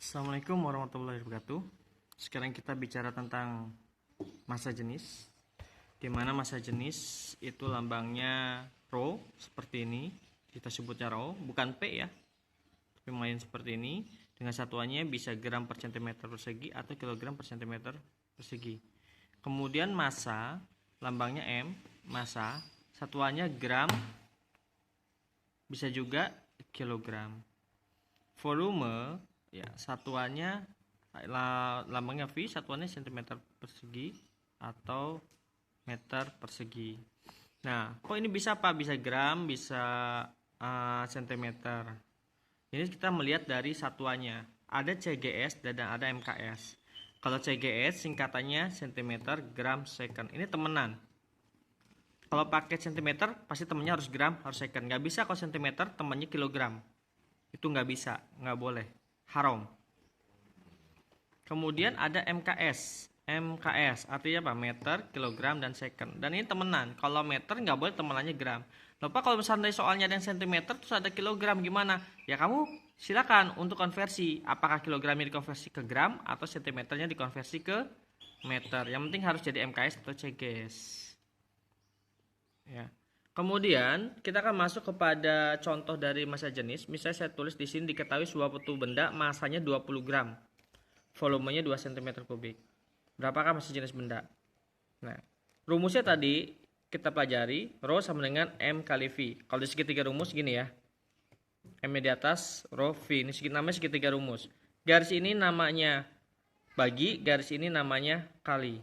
Assalamualaikum warahmatullahi wabarakatuh. Sekarang kita bicara tentang massa jenis, di mana massa jenis itu lambangnya rho seperti ini. Kita sebutnya rho, bukan P ya, tapi main seperti ini. Dengan satuannya bisa gram per centimeter persegi atau kilogram per centimeter persegi. Kemudian massa, lambangnya M, massa, satuannya gram, bisa juga kilogram. Volume, ya, satuannya lambangnya V, satuannya cm persegi atau meter persegi. Nah, kok ini bisa Pak? Bisa gram, bisa cm. Ini kita melihat dari satuannya. Ada CGS dan ada MKS. Kalau CGS singkatannya cm gram second. Ini temenan. Kalau pakai cm pasti temennya harus gram, harus second. Nggak bisa kalau cm temennya kilogram. Itu nggak bisa, nggak boleh. Haram. Kemudian ada MKS. MKS artinya apa? Meter, kilogram, dan second. Dan ini temenan. Kalau meter nggak boleh temenannya gram. Lupa kalau misalnya soalnya ada yang sentimeter terus ada kilogram gimana? Ya kamu silakan untuk konversi. Apakah kilogramnya dikonversi ke gram atau sentimeternya dikonversi ke meter. Yang penting harus jadi MKS atau CGS. Ya. Kemudian kita akan masuk kepada contoh dari massa jenis. Misalnya saya tulis di sini diketahui suatu benda masanya 20 gram. Volumenya 2 cm kubik. Berapakah massa jenis benda? Nah, rumusnya tadi kita pelajari, rho sama dengan M kali V. Kalau di segitiga rumus gini ya. M di atas, rho V. Ini namanya segitiga rumus. Garis ini namanya bagi, garis ini namanya kali.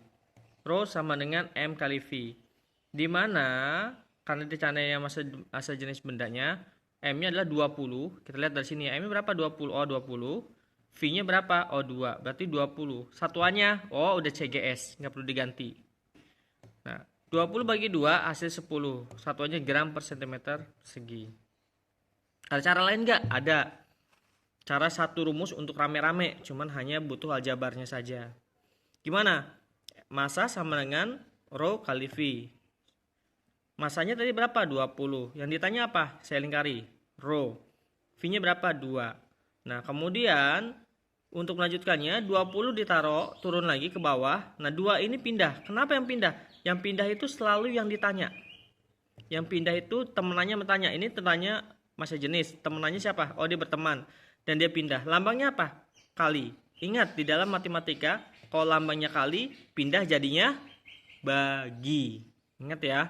Rho sama dengan M kali V. Di mana karena ditandanya massa jenis bendanya, M-nya adalah 20. Kita lihat dari sini ya. M-nya berapa? 20. Oh, 20. V-nya berapa? Oh, 2. Berarti 20. Satuannya, oh, udah CGS. Nggak perlu diganti. Nah, 20 bagi 2 hasil 10. Satuannya gram per centimeter persegi. Ada cara lain nggak? Ada. Cara satu rumus untuk rame-rame. Cuman hanya butuh aljabarnya saja. Gimana? Massa sama dengan rho kali V. Masanya tadi berapa? 20. Yang ditanya apa? Saya lingkari. Rho. V-nya berapa? 2. Nah, kemudian untuk melanjutkannya 20 ditaruh turun lagi ke bawah. Nah, 2 ini pindah. Kenapa yang pindah? Yang pindah itu selalu yang ditanya. Yang pindah itu temenannya bertanya. Ini tanya massa jenis. Temenannya siapa? Oh, dia berteman. Dan dia pindah. Lambangnya apa? Kali. Ingat, di dalam matematika, kalau lambangnya kali, pindah jadinya bagi. Ingat ya.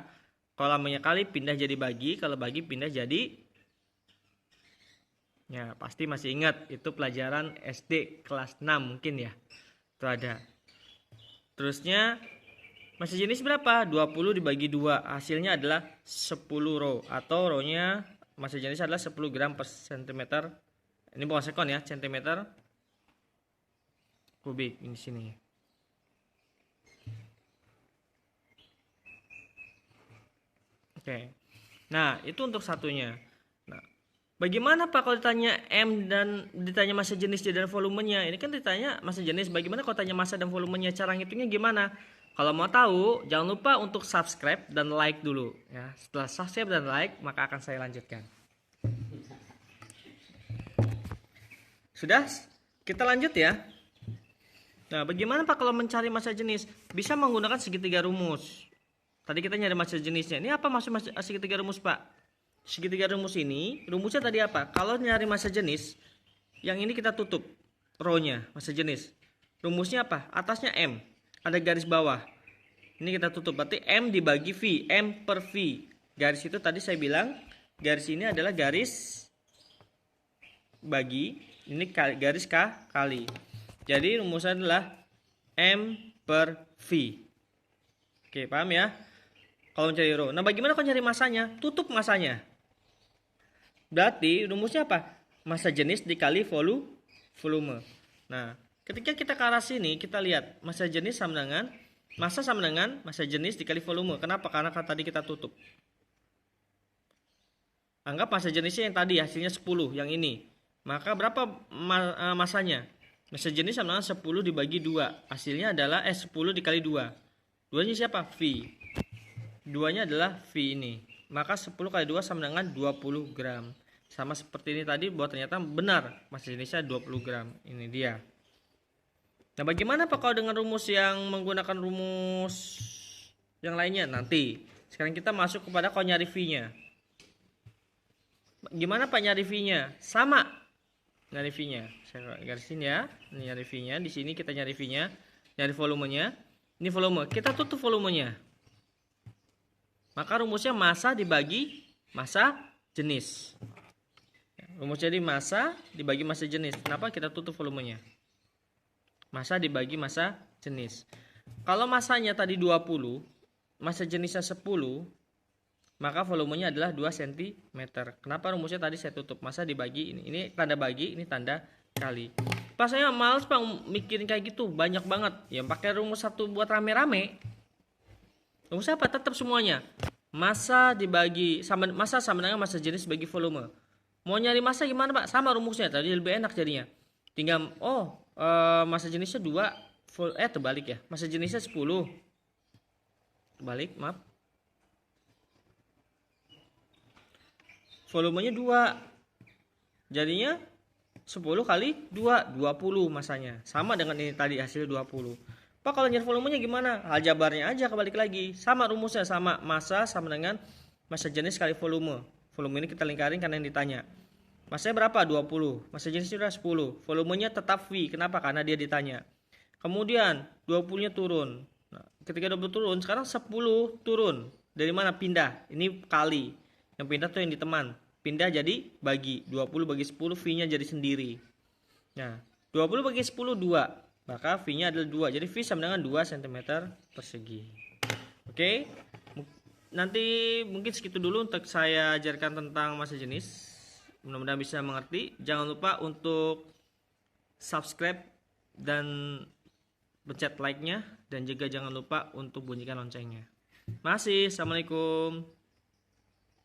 Kalau lambangnya kali pindah jadi bagi, kalau bagi pindah jadi, ya pasti masih ingat itu pelajaran SD kelas 6 mungkin ya. Itu ada. Terusnya massa jenis berapa? 20 dibagi 2, hasilnya adalah 10 rho, atau rho-nya massa jenis adalah 10 gram per centimeter. Ini bukan sekon ya, centimeter kubik ini sini. Oke. Nah, itu untuk satunya. Nah, bagaimana Pak kalau ditanya M dan ditanya massa jenis dan volumenya? Ini kan ditanya massa jenis. Bagaimana kalau tanya massa dan volumenya? Cara ngitungnya gimana? Kalau mau tahu, jangan lupa untuk subscribe dan like dulu ya. Setelah subscribe dan like, maka akan saya lanjutkan. Sudah? Kita lanjut ya. Nah, bagaimana Pak kalau mencari massa jenis? Bisa menggunakan segitiga rumus. Tadi kita nyari massa jenisnya. Ini apa maksud segitiga rumus, Pak? Segitiga rumus ini, rumusnya tadi apa? Kalau nyari massa jenis, yang ini kita tutup rho-nya, massa jenis. Rumusnya apa? Atasnya M, ada garis bawah. Ini kita tutup, berarti M dibagi V, M per V. Garis itu tadi saya bilang, garis ini adalah garis bagi, ini garis K kali. Jadi rumusnya adalah M per V. Oke, paham ya? Kalau mencari rho. Nah, bagaimana kalau cari massanya? Tutup massanya. Berarti rumusnya apa? Massa jenis dikali volume. Nah, ketika kita ke arah sini, kita lihat massa jenis sama dengan massa massa jenis dikali volume. Kenapa? Karena tadi kita tutup. Anggap massa jenisnya yang tadi hasilnya 10, yang ini. Maka berapa massanya? Massa jenis sama dengan 10 dibagi 2. Hasilnya adalah 10 dikali 2. 2-nya siapa? V. 2-nya adalah V ini. Maka 10 kali 2 sama dengan 20 gram. Sama seperti ini tadi, bahwa ternyata benar massa jenisnya 20 gram. Ini dia. Nah, bagaimana Pak kalau dengan rumus yang menggunakan rumus yang lainnya? Nanti. Sekarang kita masuk kepada kalau nyari V-nya. Gimana Pak nyari V-nya? Sama. Nyari V-nya. Saya garisin ya. Ini nyari V-nya. Di sini kita nyari V-nya. Nyari volumenya. Ini volume. Kita tutup volumenya. Maka rumusnya massa dibagi massa jenis. Rumusnya jadi massa dibagi massa jenis. Kenapa kita tutup volumenya? Massa dibagi massa jenis. Kalau massanya tadi 20, massa jenisnya 10, maka volumenya adalah 2 cm. Kenapa rumusnya tadi saya tutup? Massa dibagi ini. Ini tanda bagi, ini tanda kali. Pas saya males Pak mikirin kayak gitu, banyak banget. Ya pakai rumus satu buat rame-rame. Rumus apa? Tetap semuanya. Massa dibagi massa sama dengan massa jenis bagi volume. Mau nyari massa gimana Pak? Sama rumusnya. Tadi lebih enak jadinya. Tinggal massa jenisnya 2, terbalik ya. Massa jenisnya 10. Terbalik, maaf. Volumenya 2. Jadinya 10 kali 2, 20 massanya. Sama dengan ini tadi hasil 20. Pak kalau nyari volumenya gimana? Aljabarnya aja kebalik lagi. Sama rumusnya, sama massa sama dengan massa jenis kali volume. Volume ini kita lingkarin karena yang ditanya. Massanya berapa? 20. Massa jenisnya sudah 10. Volumenya tetap V. Kenapa? Karena dia ditanya. Kemudian 20-nya turun. Nah, ketika 20 turun, sekarang 10 turun. Dari mana? Pindah. Ini kali. Yang pindah tuh yang di teman. Pindah jadi bagi. 20 bagi 10, V-nya jadi sendiri. Nah, 20 bagi 10, 2. Maka V-nya adalah 2. Jadi V sama dengan 2 cm persegi. Oke. Nanti mungkin segitu dulu untuk saya ajarkan tentang massa jenis. Mudah-mudahan bisa mengerti. Jangan lupa untuk subscribe dan pencet like-nya, dan juga jangan lupa untuk bunyikan loncengnya. Masih, assalamualaikum.